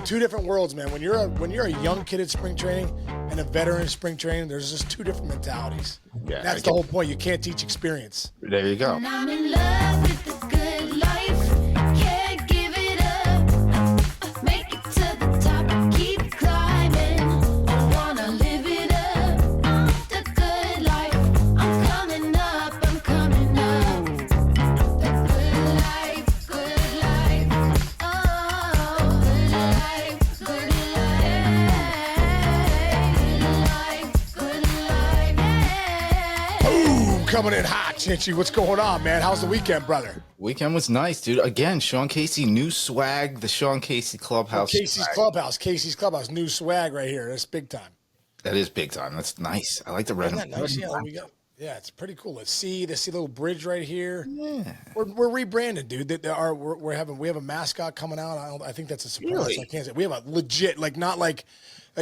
two different worlds, man. When you're a young kid at spring training and a veteran at spring training, there's just two different mentalities. Yeah, that's the whole point. You can't teach experience. There you go. And I'm in love with the good life. Can't give it up. Make it to the top. Keep climbing. I wanna live it up. The good life. I'm coming up. I'm coming up. The good life. Good life. Oh, good life. Good life. Good life. Yeah. Boom, coming in hot, Chinchy. What's going on, man? How's the weekend, brother? Weekend was nice, dude. Again, Sean Casey, new swag, the Sean Casey Clubhouse. Casey's swag. Clubhouse, new swag right here. That's big time. That is big time. That's nice. I like the red. Isn't that nice? Yeah, we got. Yeah, it's pretty cool. Let's see the little bridge right here. Yeah. We're rebranded, dude. We have a mascot coming out. I think that's a surprise. Really? I can't say we have a legit, not like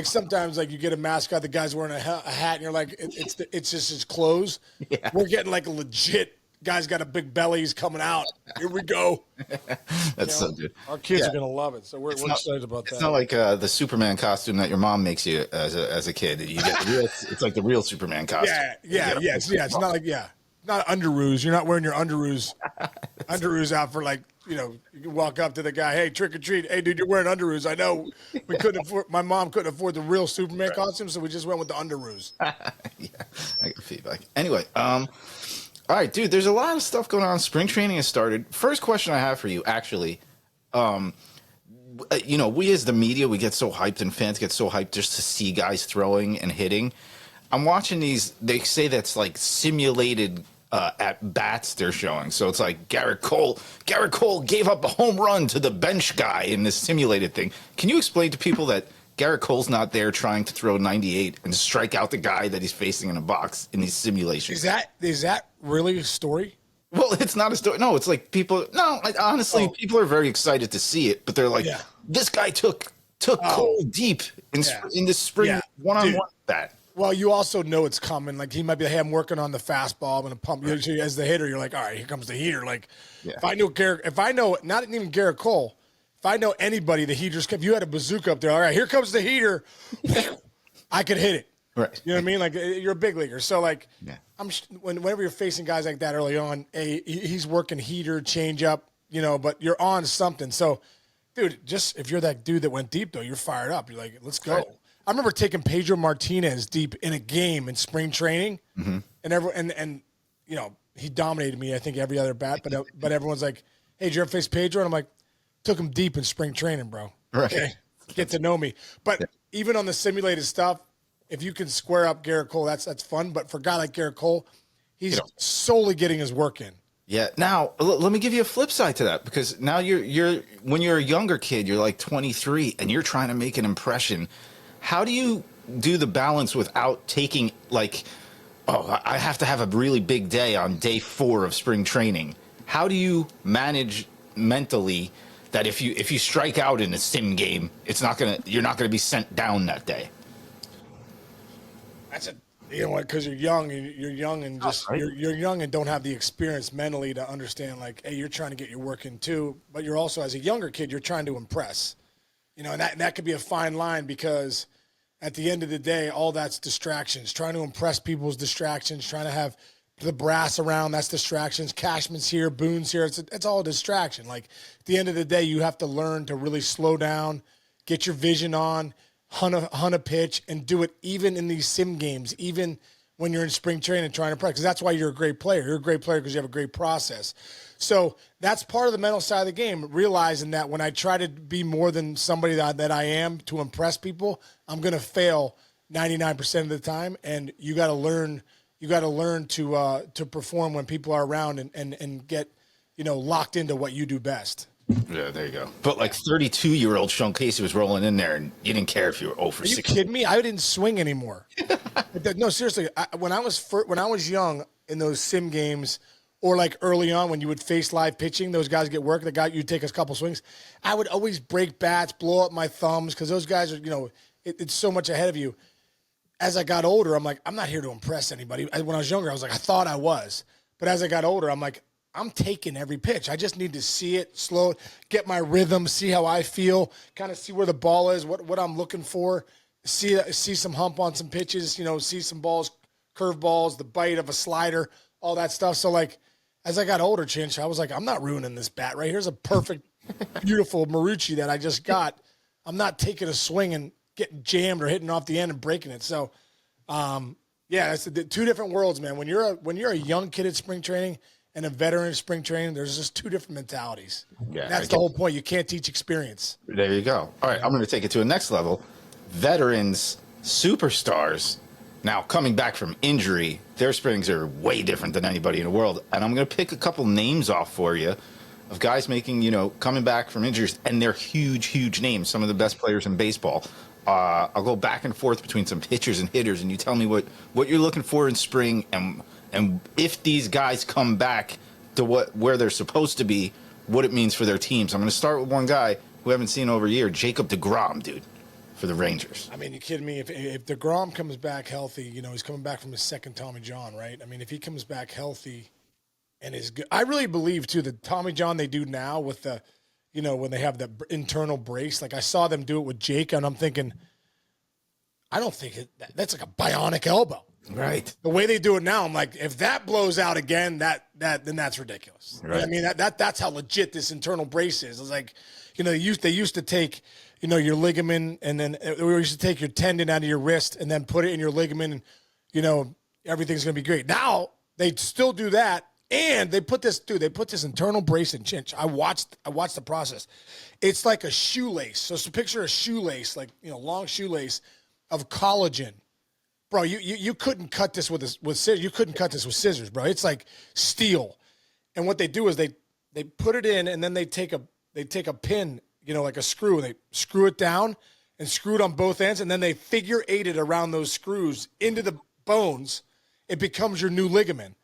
sometimes like you get a mascot, the guy's wearing a hat, and you're like it's just his clothes. Yeah. We're getting like a legit guy's got a big belly. He's coming out. Here we go. That's so good. Our kids Yeah. are gonna love it. So we're excited about that. It's not like the Superman costume that your mom makes you as a kid. You get the real. It's like the real Superman costume. Yeah. It's not like not underoos. You're not wearing your underoos out for you can walk up to the guy, hey, trick or treat. Hey, dude, you're wearing underoos. I know we couldn't afford. My mom couldn't afford the real Superman costume, so we just went with the underoos. Yeah, I get feedback. Anyway, all right, dude, there's a lot of stuff going on. Spring training has started. First question I have for you, actually, we as the media, we get so hyped and fans get so hyped just to see guys throwing and hitting. I'm watching these. They say that's like simulated at bats they're showing. So it's like Garrett Cole gave up a home run to the bench guy in this simulated thing. Can you explain to people that Garrett Cole's not there trying to throw 98 and strike out the guy that he's facing in a box in these simulations? Is that really a story? Well, it's not a story. No, it's like people. No, honestly, people are very excited to see it, but they're like, this guy took Cole deep in this spring one-on-one bat. Well, you also know it's coming. Like he might be, hey, I'm working on the fastball. I'm going to pump. Usually, as the hitter, you're like, all right, here comes the heater. Like if I know not even Garrett Cole, if I know anybody, the heaters. If you had a bazooka up there, all right, here comes the heater. I could hit it. Right. You know what I mean? Like you're a big leaguer, so whenever you're facing guys like that early on, he's working heater, change up, but you're on something. So, dude, just if you're that dude that went deep though, you're fired up. You're like, let's go. Right. I remember taking Pedro Martinez deep in a game in spring training, and he dominated me. I think every other bat, but everyone's like, hey, did you ever face Pedro? And I'm like, took him deep in spring training, bro. Right. Okay, get to know me. But even on the simulated stuff, if you can square up Garrett Cole, that's fun. But for a guy like Garrett Cole, he's solely getting his work in. Yeah. Now, let me give you a flip side to that, because now you're when you're a younger kid, you're like 23, and you're trying to make an impression. How do you do the balance without taking I have to have a really big day on day 4 of spring training? How do you manage mentally that if you strike out in a sim game, you're not gonna be sent down that day? That's because you're young and just you're young and don't have the experience mentally to understand hey, you're trying to get your work in too, but you're also, as a younger kid, you're trying to impress. And that could be a fine line, because at the end of the day, all that's distractions. Trying to impress people's distractions, trying to have the brass around, that's distractions. Cashman's here, Boone's here. It's all a distraction. At the end of the day, you have to learn to really slow down, get your vision on, hunt a pitch, and do it even in these sim games, even when you're in spring training trying to practice. That's why you're a great player. You're a great player because you have a great process. So that's part of the mental side of the game, realizing that when I try to be more than somebody that I am to impress people, I'm going to fail 99% of the time. And you got to learn to perform when people are around and get, locked into what you do best. Yeah, there you go. But 32-year-old Sean Casey was rolling in there, and you didn't care if you were 0 for 6. Are you kidding me? I didn't swing anymore. No, seriously. When I was young in those sim games, or early on when you would face live pitching, those guys get work. The guy you'd take a couple swings. I would always break bats, blow up my thumbs, because those guys are, it's so much ahead of you. As I got older, I'm like, I'm not here to impress anybody. When I was younger, I was like, I thought I was. But as I got older, I'm like, I'm taking every pitch. I just need to see it, slow, get my rhythm, see how I feel, kind of see where the ball is, what I'm looking for, see some hump on some pitches, see some balls, curve balls, the bite of a slider, all that stuff. So, like, as I got older, Chinch, I was like, I'm not ruining this bat right here's a perfect, beautiful Marucci that I just got. I'm not taking a swing and getting jammed or hitting off the end and breaking it. So, it's the two different worlds, man. When you're a young kid at spring training and a veteran at spring training, there's just two different mentalities. Yeah, that's the whole point. You can't teach experience. There you go. All right, I'm going to take it to a next level. Veterans, superstars, now coming back from injury, their springs are way different than anybody in the world. And I'm going to pick a couple names off for you of guys making, coming back from injuries, and they're huge, huge names, some of the best players in baseball. I'll go back and forth between some pitchers and hitters, and you tell me what you're looking for in spring, and if these guys come back to where they're supposed to be, what it means for their teams. I'm going to start with one guy who I haven't seen over a year, Jacob DeGrom, dude, for the Rangers. I mean, you kidding me? If DeGrom comes back healthy, he's coming back from his second Tommy John, right? I mean, if he comes back healthy and is good, I really believe too the Tommy John they do now with the, when they have the internal brace. Like I saw them do it with Jake, and I'm thinking, I don't think that's like a bionic elbow. Right. The way they do it now, I'm like, if that blows out again, then that's ridiculous. Right. I mean, that's how legit this internal brace is. It's like, they used to take, your ligament, and then we used to take your tendon out of your wrist and then put it in your ligament, and everything's gonna be great. Now they still do that, and they put this internal brace in Chinch. I watched the process. It's like a shoelace. So picture a shoelace, like long shoelace of collagen. Bro, you couldn't cut this with scissors. You couldn't cut this with scissors, bro. It's like steel. And what they do is they put it in, and then they take a pin, like a screw, and they screw it down and screw it on both ends, and then they figure eight it around those screws into the bones. It becomes your new ligament.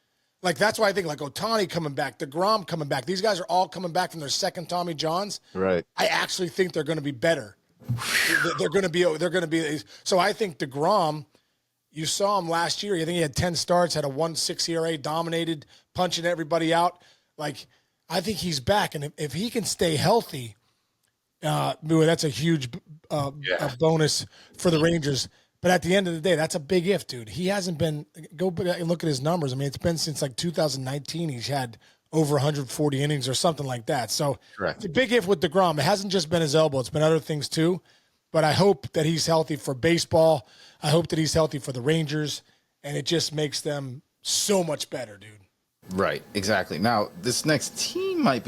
Like that's why I think like Ohtani coming back, DeGrom coming back. These guys are all coming back from their second Tommy Johns. Right. I actually think they're going to be better. They're going to be. So I think DeGrom. You saw him last year. I think he had 10 starts, had a 1.6 ERA, dominated, punching everybody out. Like, I think he's back. And if he can stay healthy, that's a huge a bonus for the Rangers. But at the end of the day, that's a big if, dude. He hasn't been – go back and look at his numbers. I mean, it's been since like 2019 he's had over 140 innings or something like that. So Correct. It's a big if with DeGrom. It hasn't just been his elbow. It's been other things too. But I hope that he's healthy for baseball. I hope that he's healthy for the Rangers, and it just makes them so much better, dude. Right, exactly. Now, this next team might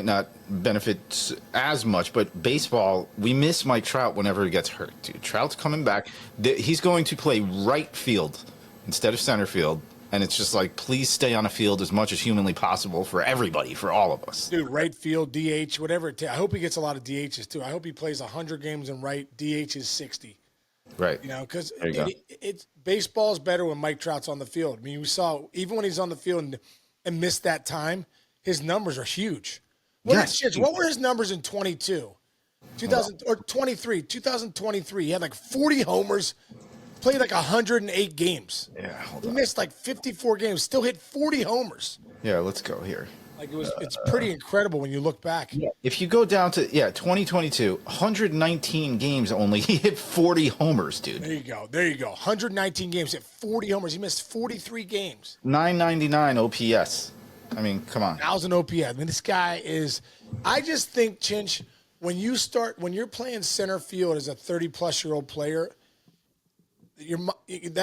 not benefit as much, but baseball, we miss Mike Trout whenever he gets hurt, dude. Trout's coming back. He's going to play right field instead of center field, and it's just like, please stay on a field as much as humanly possible for everybody, for all of us. Dude, right field, DH, whatever it takes. I hope he gets a lot of DHs, too. I hope he plays 100 games in right, DH is 60. Right. Because it's baseball's better when Mike Trout's on the field. I mean, we saw even when he's on the field and missed that time, his numbers are huge. What were his numbers in 22? 2023. He had like 40 homers, played like 108 games. Yeah, he missed like 54 games, still hit 40 homers. Yeah, let's go here. Like it's pretty incredible when you look back. Yeah. If you go down to 2022, 119 games only, he hit 40 homers, dude. There you go. 119 games, hit 40 homers. He missed 43 games. 999 OPS. I mean, come on. 1,000 OPS. I mean, this guy is. I just think, Chinch, when you're playing center field as a 30-plus-year-old player,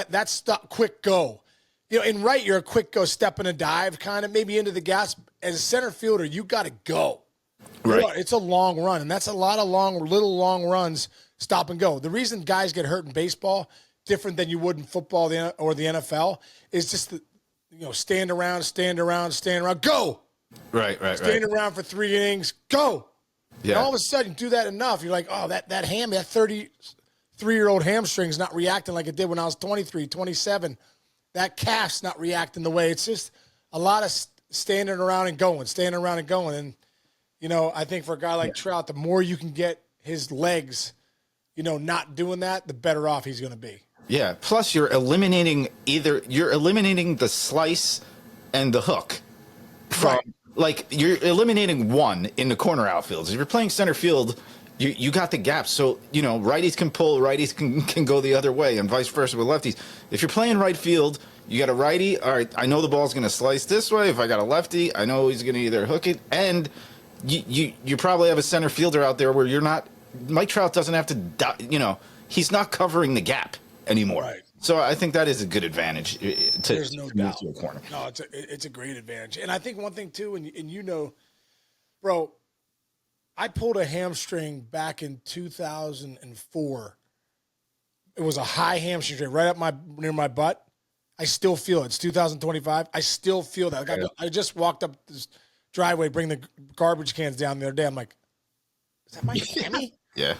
that's quick go. In right, you're a quick go, step and a dive, kind of maybe into the gas. As a center fielder, you got to go. Right. It's a long run, and that's a lot of little long runs, stop and go. The reason guys get hurt in baseball, different than you would in football or the NFL, is just stand around, go. Right. Stand around for 3 innings, go. Yeah. And all of a sudden, you do that enough, you're like, oh, that 33-year-old hamstring's not reacting like it did when I was 23, 27. That calf's not reacting the way. It's just a lot of standing around and going. And, I think for a guy like Trout, the more you can get his legs, not doing that, the better off he's going to be. Yeah. Plus, you're eliminating the slice and the hook. from Right. like you're eliminating one in the corner outfields. If you're playing center field, you got the gaps. So, righties can pull, righties can go the other way, and vice versa with lefties. If you're playing right field, you got a righty. All right, I know the ball's going to slice this way. If I got a lefty, I know he's going to either hook it, and you probably have a center fielder out there where you're not. Mike Trout doesn't have to, he's not covering the gap anymore. Right. So I think that is a good advantage There's no to move doubt. to a corner. No, it's a great advantage. And I think one thing too, and bro, I pulled a hamstring back in 2004. It was a high hamstring right up near my butt. I still feel it. It's 2025. I still feel that. I just walked up this driveway, bring the garbage cans down the other day. I'm like, is that my hammy? Yeah.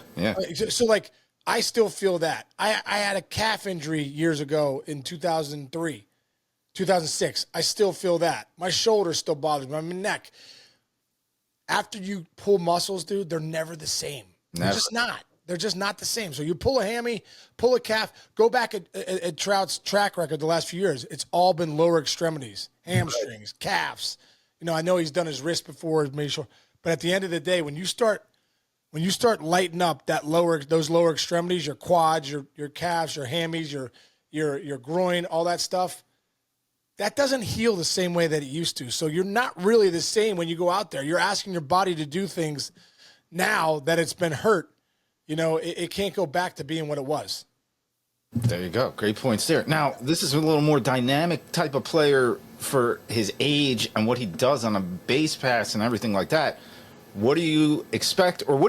So like, I still feel that. I had a calf injury years ago in 2003, 2006. I still feel that. My shoulder still bothers me. My neck. After you pull muscles, dude, they're never the same. Never. They're just not. They're just not the same. So you pull a hammy, pull a calf, go back at Trout's track record the last few years. It's all been lower extremities, hamstrings, calves. I know he's done his wrist before, but at the end of the day, when you start lighting up those lower extremities, your quads, your calves, your hammies, your groin, all that stuff, that doesn't heal the same way that it used to. So you're not really the same when you go out there. You're asking your body to do things now that it's been hurt. It can't go back to being what it was. There you go. Great points there. Now, this is a little more dynamic type of player for his age and what he does on a base pass and everything like that. What do you expect, or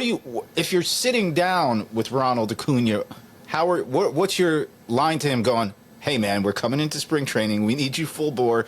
if you're sitting down with Ronald Acuna, what's your line to him going, hey, man, we're coming into spring training. We need you full bore.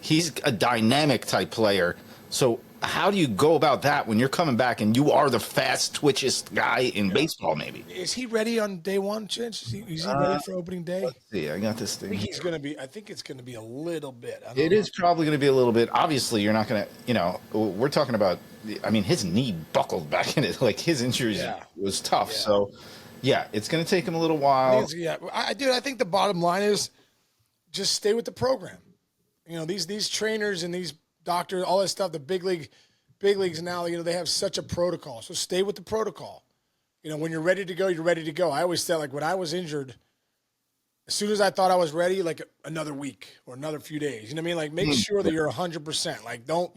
He's a dynamic type player. So how do you go about that when you're coming back and you are the fast, twitchiest guy in baseball, maybe? Is he ready on day one, Chinch? Is he ready for opening day? Let's see. I got this thing. I think it's going to be a little bit. It is probably going to be a little bit. Obviously, you're not going to, we're talking about, his knee buckled back in it. Like, his injuries was tough. Yeah. So, yeah, it's going to take him a little while. I think the bottom line is just stay with the program. These trainers and these doctors, all that stuff, the big leagues now, they have such a protocol. So stay with the protocol. When you're ready to go, you're ready to go. I always said, like, when I was injured, as soon as I thought I was ready, like another week or another few days, you know what I mean? Like, make sure that you're 100%. Like, don't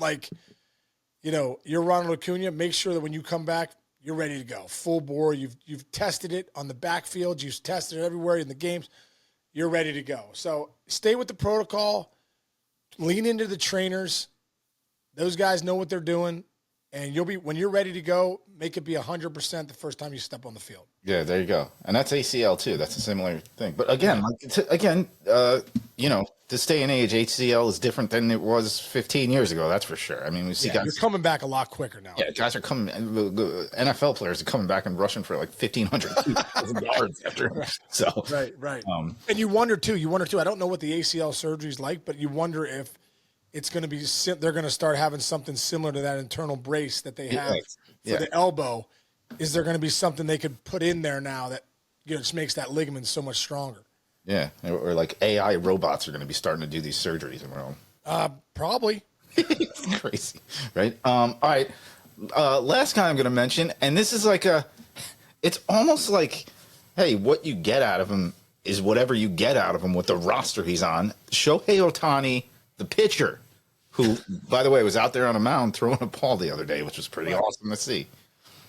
you're Ronald Acuna. Make sure that when you come back, you're ready to go. Full bore. You've tested it on the backfield. You've tested it everywhere in the games. You're ready to go. So stay with the protocol. Lean into the trainers. Those guys know what they're doing, and when you're ready to go, make it be 100% the first time you step on the field. Yeah, there you go. And that's ACL too. That's a similar thing. But again, this day and age, ACL is different than it was 15 years ago. That's for sure. We see guys. You're coming back a lot quicker now. Yeah, guys are coming. NFL players are coming back and rushing for like 1,500 yards after. So right. And you wonder too. I don't know what the ACL surgery is like, but you wonder if it's going to be. They're going to start having something similar to that internal brace that they have for the elbow. Is there going to be something they could put in there now that just makes that ligament so much stronger? Yeah, or like AI robots are going to be starting to do these surgeries in our own. Probably. Crazy, right? All right. Last guy I'm going to mention, and this is like it's almost like, hey, what you get out of him is whatever you get out of him with the roster he's on. Shohei Ohtani, the pitcher, who, by the way, was out there on a mound throwing a ball the other day, which was pretty awesome to see.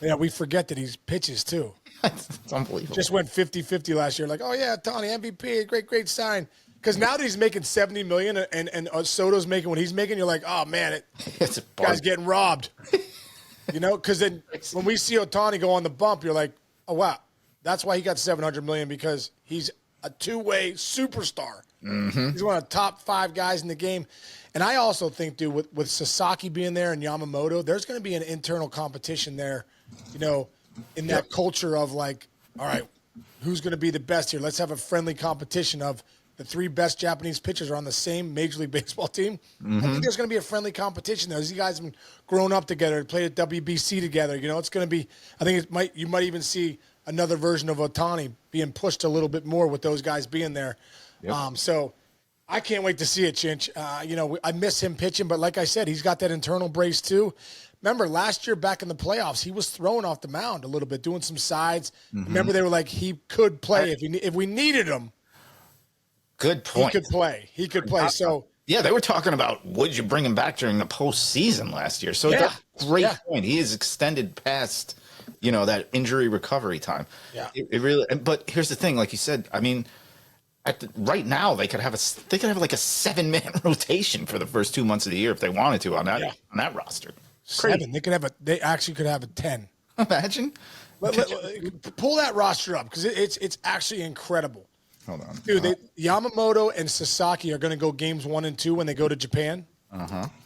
Yeah, we forget that he pitches too. It's unbelievable. Just went 50-50 last year. Like, oh yeah, Tony, MVP, great sign. Because now that he's making $70 million and Soto's making what he's making, you're like, oh man, guy's getting robbed. Because then when we see Ohtani go on the bump, you're like, oh wow, that's why he got $700 million, because he's a two-way superstar. Mm-hmm. He's one of the top 5 guys in the game. And I also think, dude, with Sasaki being there and Yamamoto, there's going to be an internal competition there, in that culture of like, all right, who's going to be the best here? Let's have a friendly competition of the 3 best Japanese pitchers are on the same Major League Baseball team. Mm-hmm. I think there's going to be a friendly competition there. These guys have been grown up together, played at WBC together. It's going to be, I think you might even see another version of Ohtani being pushed a little bit more with those guys being there. Yep. So I can't wait to see it, Chinch. I miss him pitching, but like I said, he's got that internal brace too. Remember last year back in the playoffs, he was thrown off the mound a little bit, doing some sides. Remember they were like he could play if we needed him. Good point. He could play. So yeah, they were talking about would you bring him back during the postseason last year. So that's a great point. He is extended past, that injury recovery time. Yeah, it really. But here's the thing, like you said, I mean, right now they could have like a 7-man rotation for the first 2 months of the year if they wanted to on that roster. 7. They actually could have a 10. Imagine. Pull that roster up because it's actually incredible. Hold on, dude. Yamamoto and Sasaki are going to go games 1 and 2 when they go to Japan.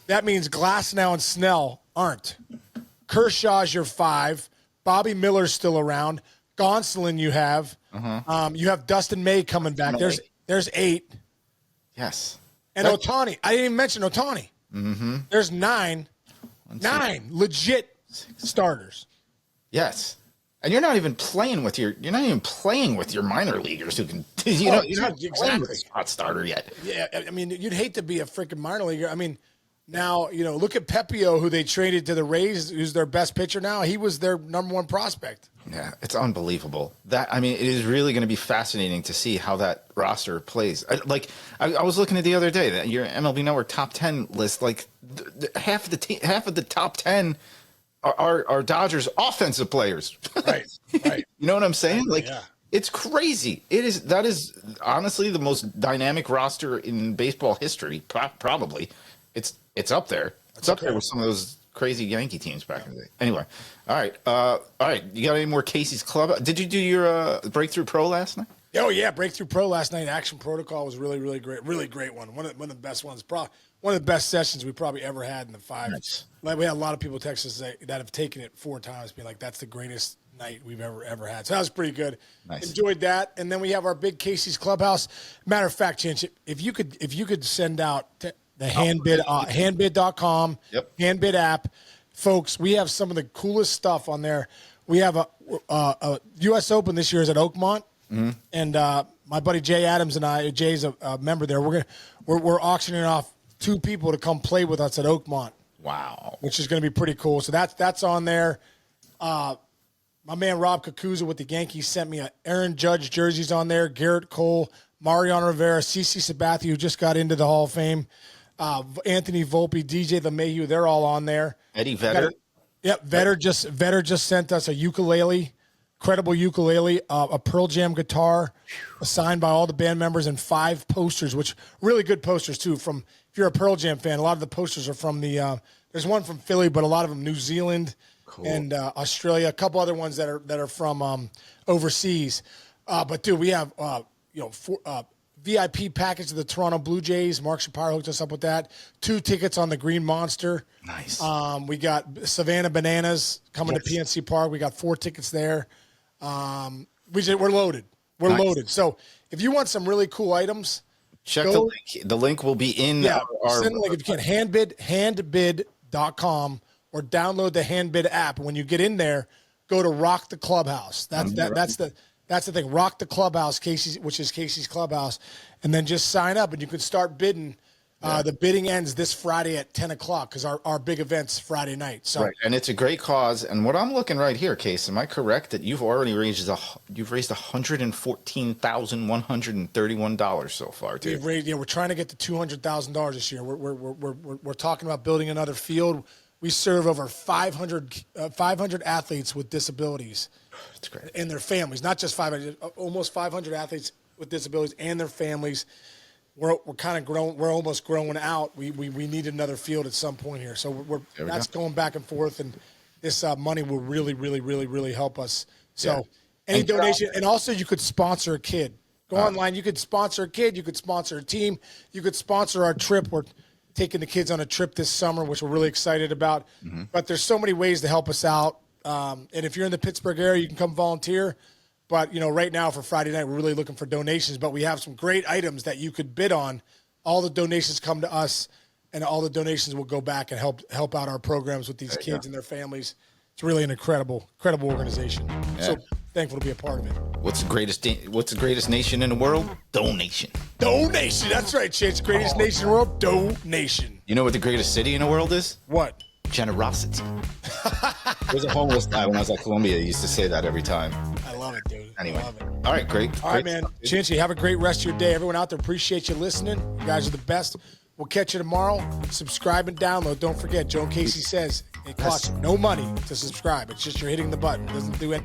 That means Glasnow and Snell aren't. Kershaw's your 5. Bobby Miller's still around. Gonsolin you have. You have Dustin May coming back. There's 8. Yes. And Ohtani. I didn't even mention Ohtani. There's 9. 9 legit starters. Yes. And you're not even playing with your minor leaguers who can you're not playing with a spot starter yet. Yeah, I mean, you'd hate to be a freaking minor leaguer. I mean, now, look at Pepio, who they traded to the Rays, who's their best pitcher now. He was their number 1 prospect. Yeah, it's unbelievable. It is really going to be fascinating to see how that roster plays. I was looking at the other day that your MLB Network top 10 list, like half of the top 10 are Dodgers offensive players. Right. You know what I'm saying? It's crazy. That is honestly the most dynamic roster in baseball history. Probably, it's up there. It's up there with some of those crazy Yankee teams back in the day. Anyway, all right. You got any more Casey's Club? Did you do your Breakthrough Pro last night? Oh yeah, Breakthrough Pro last night. Action Protocol was really, really great. Really great one. One of the best ones. One of the best sessions we probably ever had in the 5. Nice. Like we had a lot of people text us that have taken it 4 times, being like, "That's the greatest night we've ever had." So that was pretty good. Nice. Enjoyed that. And then we have our big Casey's Clubhouse. Matter of fact, Chinch, if you could send out the handbid handbid.com handbid app, folks, we have some of the coolest stuff on there. We have a U.S. Open this year is at Oakmont, and my buddy Jay Adams and I, Jay's a member there. We're auctioning off 2 people to come play with us at Oakmont. Wow. Which is going to be pretty cool. So that's on there. My man Rob Kakuza with the Yankees sent me a Aaron Judge jerseys on there. Garrett Cole, Mariano Rivera, CeCe Sabathia, who just got into the Hall of Fame. Anthony Volpe, DJ LeMahieu, they're all on there. Eddie Vedder. Yep, Vedder just sent us a ukulele, credible ukulele, a Pearl Jam guitar, signed by all the band members, and 5 posters, which really good posters too. From if you're a Pearl Jam fan, a lot of the posters are from the. There's one from Philly, but a lot of them New Zealand and Australia. A couple other ones that are from overseas. But dude, we have VIP package of the Toronto Blue Jays. Mark Shapiro hooked us up with that. 2 tickets on the Green Monster. Nice. We got Savannah Bananas coming to PNC Park. We got 4 tickets there. We're loaded. We're loaded. So if you want some really cool items, check the link. The link will be in our send the link if you can. Handbid.com or download the Handbid app. When you get in there, go to Rock the Clubhouse. That's the thing. Rock the Clubhouse, which is Casey's Clubhouse, and then just sign up and you can start bidding. The bidding ends this Friday at 10 o'clock because our big event's Friday night. So right, and it's a great cause. And what I'm looking right here, Case, am I correct that you've already raised $114,131 so far? Dude. We're trying to get to $200,000 this year. We're talking about building another field. We serve over 500 athletes with disabilities. That's great. And their families, not just 500, almost 500 athletes with disabilities and their families. We're kind of grown. We're almost growing out. We need another field at some point here. So that's going back and forth, and this money will really, really, really, really help us. So any donation, and also you could sponsor a kid. Go online. You could sponsor a kid. You could sponsor a team. You could sponsor our trip. We're taking the kids on a trip this summer, which we're really excited about. But there's so many ways to help us out. And if you're in the Pittsburgh area, you can come volunteer. But, right now for Friday night, we're really looking for donations. But we have some great items that you could bid on. All the donations come to us, and all the donations will go back and help out our programs with these kids and their families. It's really an incredible organization. Yeah. So thankful to be a part of it. What's the greatest nation in the world? Donation. Donation. That's right, Chance. Greatest nation in the world. Donation. You know what the greatest city in the world is? What? Generosity. There's a homeless guy when I was at Columbia. He used to say that every time. I love it, dude. Anyway. I love it. All right, great. All right, man. Chinchy, have a great rest of your day. Everyone out there, appreciate you listening. You guys are the best. We'll catch you tomorrow. Subscribe and download. Don't forget, Joe Casey says it costs no money to subscribe. It's just you're hitting the button. It doesn't do it.